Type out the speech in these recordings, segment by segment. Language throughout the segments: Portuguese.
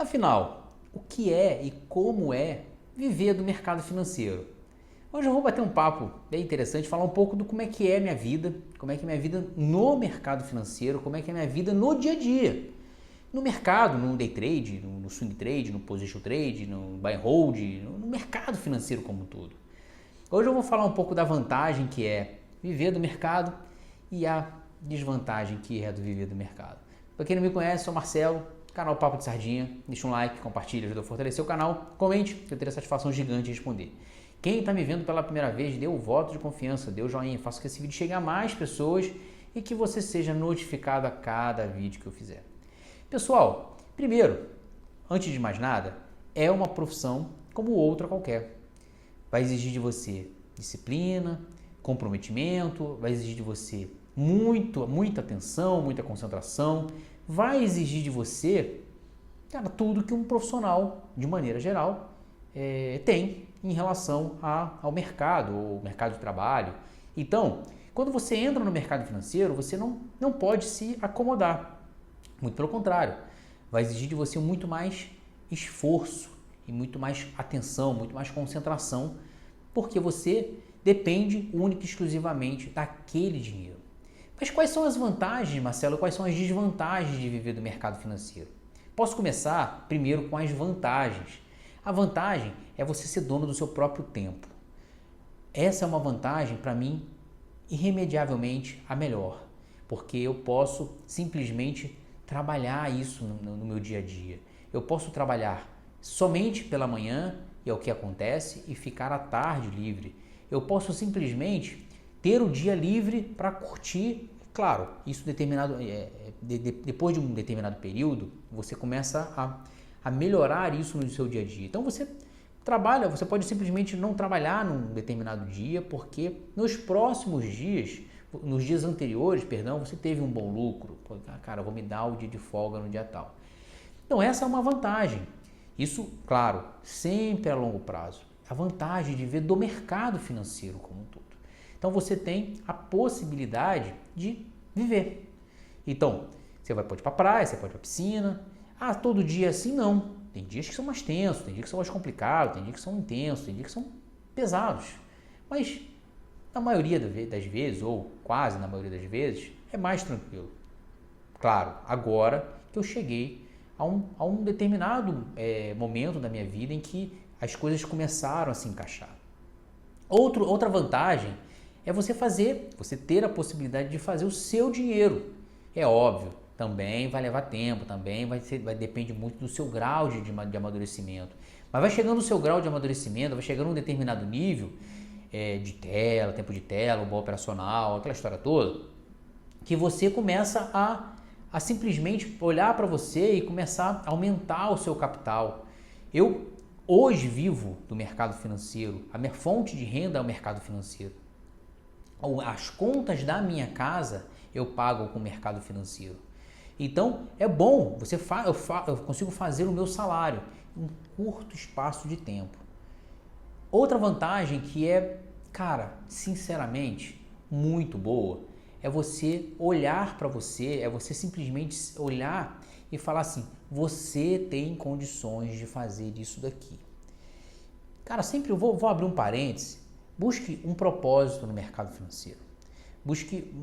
Afinal, o que é e como é viver do mercado financeiro? Hoje eu vou bater um papo bem interessante, falar um pouco do como é que é minha vida, como é que é minha vida no mercado financeiro, como é que é minha vida no dia a dia. No mercado, no day trade, no swing trade, no position trade, no buy and hold, no mercado financeiro como um todo. Hoje eu vou falar um pouco da vantagem que é viver do mercado e a desvantagem que é do viver do mercado. Para quem não me conhece, sou Marcelo, canal Papo de Sardinha. Deixa um like, compartilha, ajuda a fortalecer o canal, comente, que eu terei satisfação gigante de responder. Quem está me vendo pela primeira vez, dê o voto de confiança, dê o joinha, faça que esse vídeo chegue a mais pessoas e que você seja notificado a cada vídeo que eu fizer. Pessoal, primeiro, antes de mais nada, é uma profissão como outra qualquer. Vai exigir de você disciplina, comprometimento, vai exigir de você muita atenção, muita concentração, vai exigir de você, cara, tudo que um profissional, de maneira geral, tem em relação ao mercado, ou mercado de trabalho. Então, quando você entra no mercado financeiro, você não pode se acomodar. Muito pelo contrário, vai exigir de você muito mais esforço e muito mais atenção, muito mais concentração, porque você depende única e exclusivamente daquele dinheiro. Mas quais são as vantagens, Marcelo? Quais são as desvantagens de viver do mercado financeiro? Posso começar primeiro com as vantagens. A vantagem é você ser dono do seu próprio tempo. Essa é uma vantagem, para mim, irremediavelmente a melhor, porque eu posso simplesmente trabalhar isso no meu dia a dia. Eu posso trabalhar somente pela manhã, e é o que acontece, e ficar à tarde livre. Eu posso simplesmente ter o dia livre para curtir. Claro, isso depois de um determinado período, você começa a melhorar isso no seu dia a dia. Então você trabalha, você pode simplesmente não trabalhar num determinado dia, porque nos próximos dias, nos dias anteriores, você teve um bom lucro. Pô, cara, eu vou me dar o dia de folga no dia tal. Então essa é uma vantagem. Isso, claro, sempre a longo prazo. A vantagem de ver do mercado financeiro como um todo. Então você tem a possibilidade de viver. Então, você pode ir para a praia, você pode ir para a piscina. Ah, todo dia assim não. Tem dias que são mais tensos, tem dias que são mais complicados, tem dias que são intensos, tem dias que são pesados. Mas na maioria das vezes, ou quase na maioria das vezes, é mais tranquilo. Claro, agora que eu cheguei a um determinado momento da minha vida em que as coisas começaram a se encaixar. Outra vantagem é você ter a possibilidade de fazer o seu dinheiro. É óbvio, também vai levar tempo, também vai depender muito do seu grau de amadurecimento. Mas vai chegando o seu grau de amadurecimento, vai chegando a um determinado nível de tela, tempo de tela, bom operacional, aquela história toda, que você começa a simplesmente olhar para você e começar a aumentar o seu capital. Eu hoje vivo do mercado financeiro, a minha fonte de renda é o mercado financeiro. As contas da minha casa eu pago com o mercado financeiro. Então é bom, eu consigo fazer o meu salário em um curto espaço de tempo. Outra vantagem que é, cara, sinceramente, muito boa, é você olhar para você, é você simplesmente olhar e falar assim, você tem condições de fazer isso daqui. Cara, sempre eu vou abrir um parêntese, busque um propósito no mercado financeiro.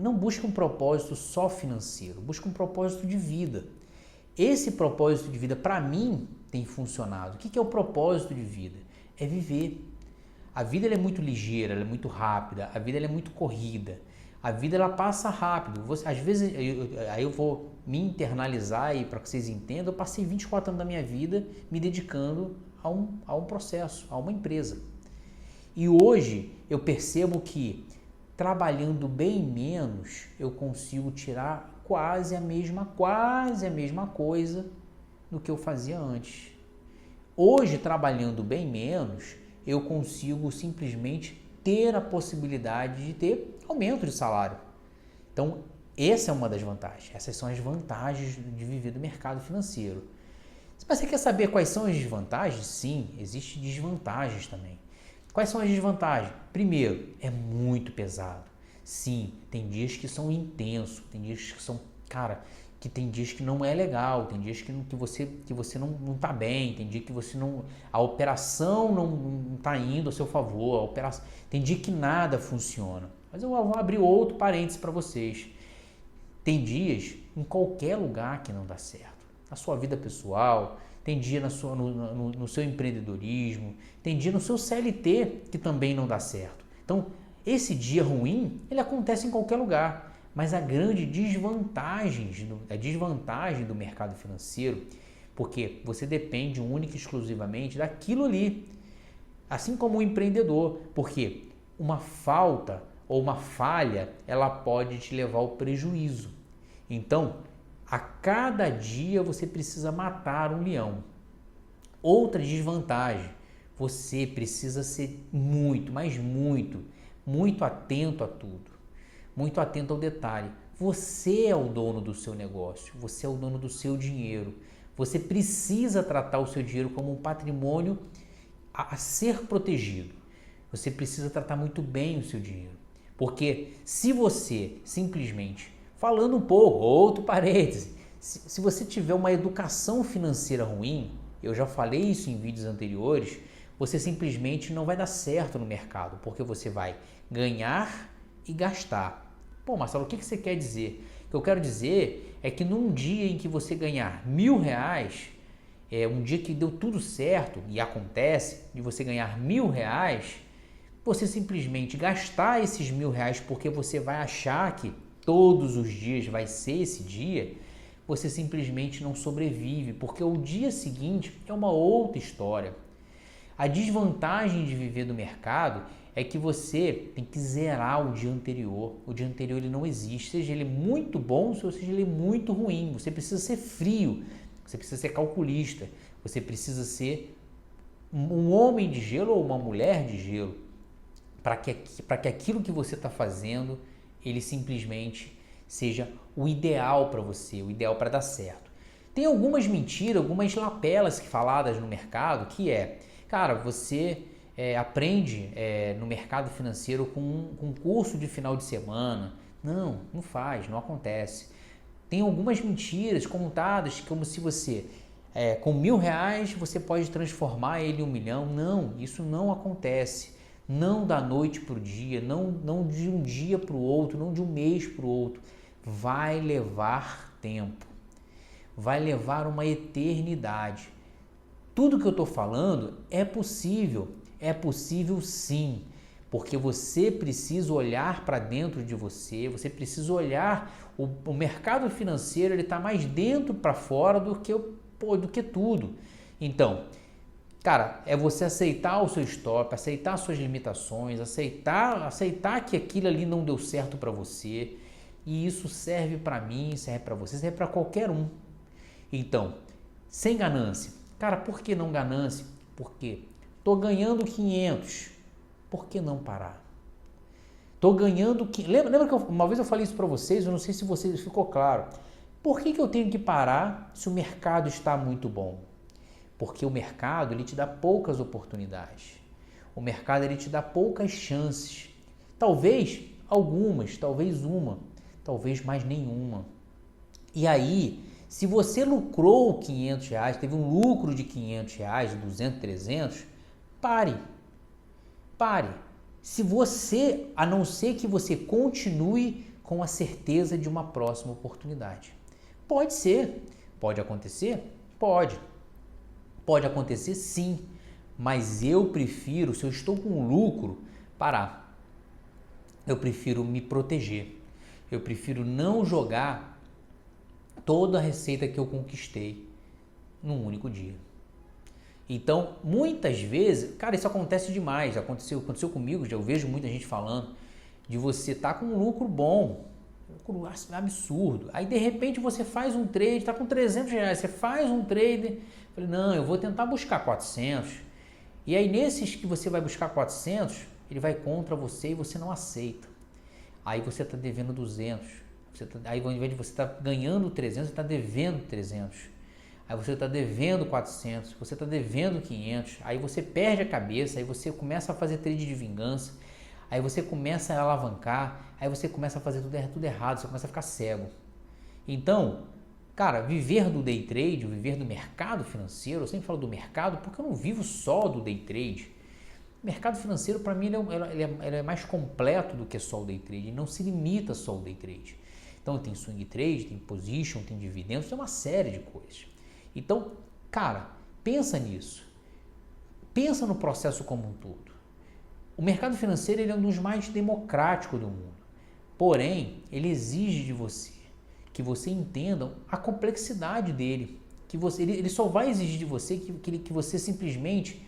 Não busque um propósito só financeiro, busque um propósito de vida. Esse propósito de vida, para mim, tem funcionado. O que é o propósito de vida? É viver. A vida ela é muito ligeira, ela é muito rápida, a vida ela é muito corrida. A vida ela passa rápido. Às vezes, aí eu vou me internalizar e para que vocês entendam, eu passei 24 anos da minha vida me dedicando a um processo, a uma empresa. E hoje eu percebo que trabalhando bem menos, eu consigo tirar quase a mesma coisa do que eu fazia antes. Hoje, trabalhando bem menos, eu consigo simplesmente ter a possibilidade de ter aumento de salário. Então, essa é uma das vantagens. Essas são as vantagens de viver do mercado financeiro. Mas você quer saber quais são as desvantagens? Sim, existem desvantagens também. Quais são as desvantagens? Primeiro, é muito pesado. Sim, tem dias que são intensos, tem dias que são, cara, que tem dias que não é legal, tem dias que você não está bem, tem dia que você não, a operação não está indo a seu favor, tem dia que nada funciona. Mas eu vou abrir outro parênteses para vocês. Tem dias em qualquer lugar que não dá certo. Na sua vida pessoal, tem dia no seu empreendedorismo, tem dia no seu CLT que também não dá certo. Então, esse dia ruim, ele acontece em qualquer lugar. Mas a grande desvantagem do mercado financeiro, porque você depende única e exclusivamente daquilo ali. Assim como o empreendedor, porque uma falta ou uma falha, ela pode te levar ao prejuízo. Então, a cada dia você precisa matar um leão. Outra desvantagem, você precisa ser muito, mas muito atento a tudo. Muito atento ao detalhe. Você é o dono do seu negócio, você é o dono do seu dinheiro. Você precisa tratar o seu dinheiro como um patrimônio a ser protegido. Você precisa tratar muito bem o seu dinheiro. Porque se você simplesmente, falando um pouco, outro parêntese, se você tiver uma educação financeira ruim, eu já falei isso em vídeos anteriores, você simplesmente não vai dar certo no mercado, porque você vai ganhar e gastar. Pô, Marcelo, o que você quer dizer? O que eu quero dizer é que num dia em que você ganhar R$1.000, um dia que deu tudo certo, e acontece, de você ganhar R$1.000, você simplesmente gastar esses R$1.000 porque você vai achar que todos os dias vai ser esse dia, você simplesmente não sobrevive, porque o dia seguinte é uma outra história. A desvantagem de viver do mercado é que você tem que zerar o dia anterior. O dia anterior ele não existe, seja ele muito bom, seja ele muito ruim. Você precisa ser frio, você precisa ser calculista, você precisa ser um homem de gelo ou uma mulher de gelo para que aquilo que você está fazendo, ele simplesmente seja o ideal para você, o ideal para dar certo. Tem algumas mentiras, algumas lapelas faladas no mercado que cara, você aprende no mercado financeiro com um curso de final de semana. Não faz, não acontece. Tem algumas mentiras contadas como se você, com R$1.000, você pode transformar ele em 1 milhão. Não, isso não acontece. Não da noite para o dia, não de um dia para o outro, não de um mês para o outro. Vai levar tempo, vai levar uma eternidade. Tudo que eu estou falando é possível sim, porque você precisa olhar para dentro de você precisa olhar, o mercado financeiro ele está mais dentro para fora do que tudo. Então, cara, é você aceitar o seu stop, aceitar as suas limitações, aceitar que aquilo ali não deu certo para você, e isso serve para mim, serve para você, serve para qualquer um. Então, sem ganância. Cara, por que não ganância? Porque tô ganhando 500, por que não parar? Tô ganhando... Lembra que uma vez eu falei isso para vocês, eu não sei se vocês ficou claro. Por que eu tenho que parar se o mercado está muito bom? Porque o mercado ele te dá poucas oportunidades. O mercado ele te dá poucas chances. Talvez algumas, talvez uma, talvez mais nenhuma. E aí, se você lucrou R$500, teve um lucro de R$500, 200, 300, pare. Se você, a não ser que você continue com a certeza de uma próxima oportunidade. Pode ser, pode acontecer? Pode. Pode acontecer sim, mas eu prefiro, se eu estou com lucro, parar. Eu prefiro me proteger. Eu prefiro não jogar toda a receita que eu conquistei num único dia. Então, muitas vezes, cara, isso acontece demais. Aconteceu comigo, já eu vejo muita gente falando de você estar com um lucro bom, um lucro absurdo. Aí, de repente, você faz um trade, está com R$300, você faz um trade, falei, não, eu vou tentar buscar 400. E aí, nesses que você vai buscar 400, ele vai contra você e você não aceita. Aí você está devendo 200. Aí, ao invés de você estar ganhando 300, você está devendo 300. Aí você está devendo 400, você está devendo 500, aí você perde a cabeça, aí você começa a fazer trade de vingança, aí você começa a alavancar, aí você começa a fazer tudo errado, você começa a ficar cego. Então, Cara, viver do day trade, viver do mercado financeiro, eu sempre falo do mercado porque eu não vivo só do day trade. O mercado financeiro, para mim, ele é mais completo do que só o day trade, ele não se limita só ao day trade. Então, tem swing trade, tem position, tem dividendos, tem uma série de coisas. Então, cara, pensa nisso. Pensa no processo como um todo. O mercado financeiro ele é um dos mais democráticos do mundo. Porém, ele exige de você que você entenda a complexidade dele. Ele só vai exigir de você que você simplesmente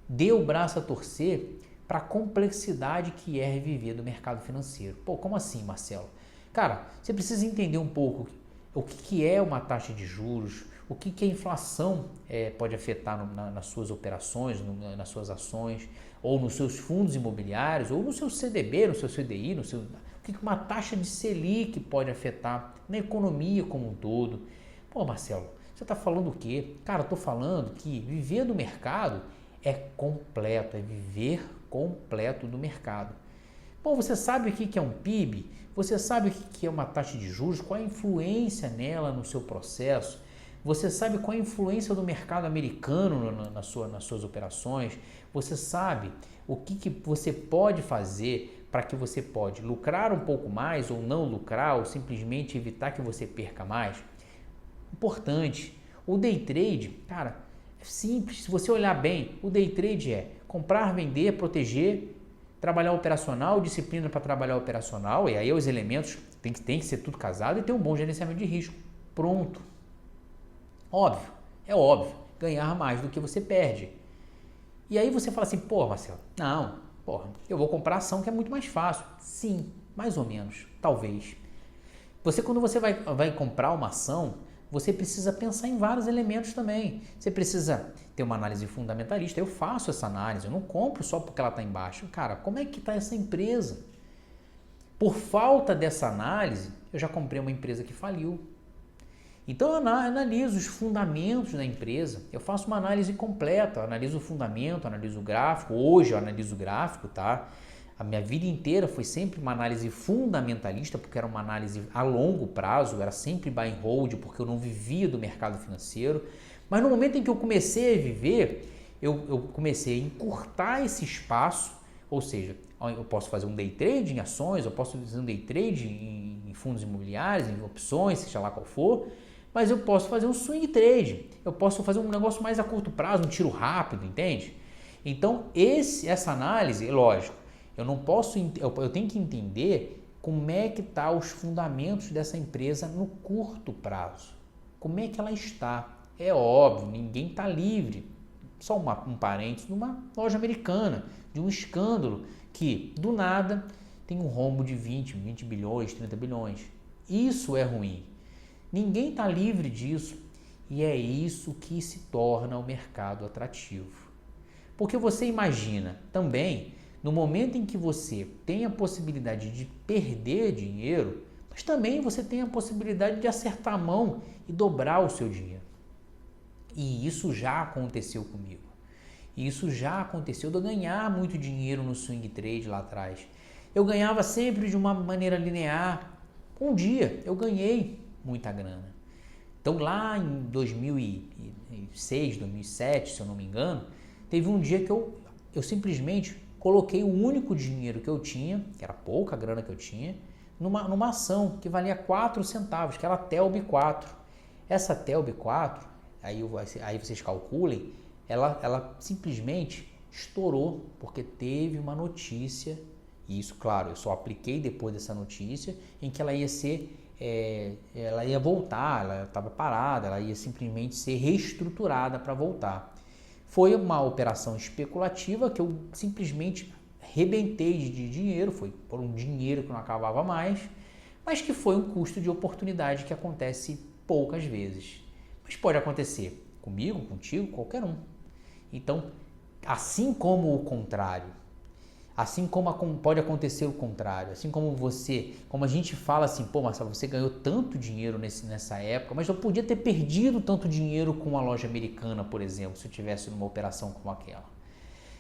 dê o braço a torcer para a complexidade que é viver do mercado financeiro. Pô, como assim, Marcelo? Cara, você precisa entender um pouco o que é uma taxa de juros, o que a inflação pode afetar nas suas operações, nas suas ações, ou nos seus fundos imobiliários, ou no seu CDB, no seu CDI, o que uma taxa de Selic pode afetar na economia como um todo. Pô, Marcelo, você está falando o quê? Cara, eu estou falando que viver do mercado é completo, é viver completo do mercado. Bom, você sabe o que é um PIB? Você sabe o que é uma taxa de juros? Qual a influência nela no seu processo? Você sabe qual a influência do mercado americano nas suas operações? Você sabe o que você pode fazer para que você pode lucrar um pouco mais ou não lucrar ou simplesmente evitar que você perca mais? Importante. O day trade, cara, é simples. Se você olhar bem, o day trade é comprar, vender, proteger, trabalhar operacional, disciplina para trabalhar operacional, e aí os elementos tem que ser tudo casado e ter um bom gerenciamento de risco. Pronto. Óbvio, é óbvio, ganhar mais do que você perde. E aí você fala assim, pô, Marcelo, não, porra, eu vou comprar ação que é muito mais fácil. Sim, mais ou menos, talvez. Quando você vai comprar uma ação, você precisa pensar em vários elementos também. Você precisa ter uma análise fundamentalista. Eu faço essa análise, eu não compro só porque ela está embaixo. Cara, como é que está essa empresa? Por falta dessa análise, eu já comprei uma empresa que faliu. Então eu analiso os fundamentos da empresa, eu faço uma análise completa, eu analiso o fundamento, analiso o gráfico. Hoje eu analiso o gráfico, tá? A minha vida inteira foi sempre uma análise fundamentalista, porque era uma análise a longo prazo, era sempre buy and hold, porque eu não vivia do mercado financeiro. Mas no momento em que eu comecei a viver, eu comecei a encurtar esse espaço, ou seja, eu posso fazer um day trade em ações, eu posso fazer um day trade em fundos imobiliários, em opções, seja lá qual for, mas eu posso fazer um swing trade, eu posso fazer um negócio mais a curto prazo, um tiro rápido, entende? Então, essa análise, lógico, eu tenho que entender como é que tá os fundamentos dessa empresa no curto prazo. Como é que ela está? É óbvio, ninguém está livre. Só um parênteses, numa loja americana, de um escândalo que, do nada, tem um rombo de 20 bilhões, 30 bilhões. Isso é ruim. Ninguém está livre disso. E é isso que se torna o mercado atrativo. Porque você imagina também, no momento em que você tem a possibilidade de perder dinheiro, mas também você tem a possibilidade de acertar a mão e dobrar o seu dinheiro. E isso já aconteceu comigo. Isso já aconteceu de eu ganhar muito dinheiro no swing trade lá atrás. Eu ganhava sempre de uma maneira linear. Um dia eu ganhei muita grana. Então lá em 2006, 2007, se eu não me engano, teve um dia que eu simplesmente coloquei o único dinheiro que eu tinha, que era pouca grana que eu tinha, numa ação que valia 4 centavos, que era a TELB 4. Essa TELB 4, aí vocês calculem, ela simplesmente estourou, porque teve uma notícia, e isso, claro, eu só apliquei depois dessa notícia, em que ela ia ser, ela ia voltar, ela estava parada, ela ia simplesmente ser reestruturada para voltar. Foi uma operação especulativa que eu simplesmente rebentei de dinheiro, foi por um dinheiro que não acabava mais, mas que foi um custo de oportunidade que acontece poucas vezes. Mas pode acontecer comigo, contigo, qualquer um. Então, assim como o contrário, assim como pode acontecer o contrário, assim como como a gente fala assim, pô, Marcelo, você ganhou tanto dinheiro nessa época, mas eu podia ter perdido tanto dinheiro com uma loja americana, por exemplo, se eu tivesse numa operação como aquela.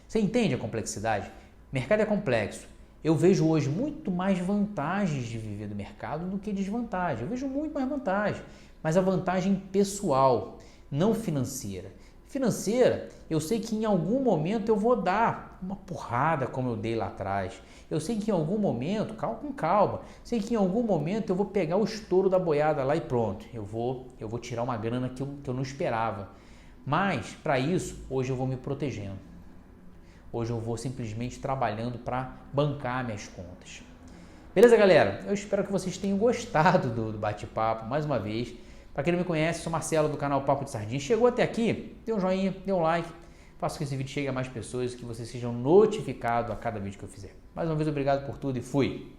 Você entende a complexidade? O mercado é complexo. Eu vejo hoje muito mais vantagens de viver do mercado do que desvantagem. Eu vejo muito mais vantagem, mas a vantagem pessoal, não financeira. Financeira, eu sei que em algum momento eu vou dar uma porrada como eu dei lá atrás. Eu sei que em algum momento, com calma, sei que em algum momento eu vou pegar o estouro da boiada lá e pronto. Eu vou tirar uma grana que eu não esperava. Mas, para isso, hoje eu vou me protegendo. Hoje eu vou simplesmente trabalhando para bancar minhas contas. Beleza, galera? Eu espero que vocês tenham gostado do bate-papo, mais uma vez. Para quem não me conhece, sou Marcelo do canal Papo de Sardinha. Chegou até aqui? Dê um joinha, dê um like. Faça com que esse vídeo chegue a mais pessoas, que vocês sejam notificados a cada vídeo que eu fizer. Mais uma vez, obrigado por tudo e fui!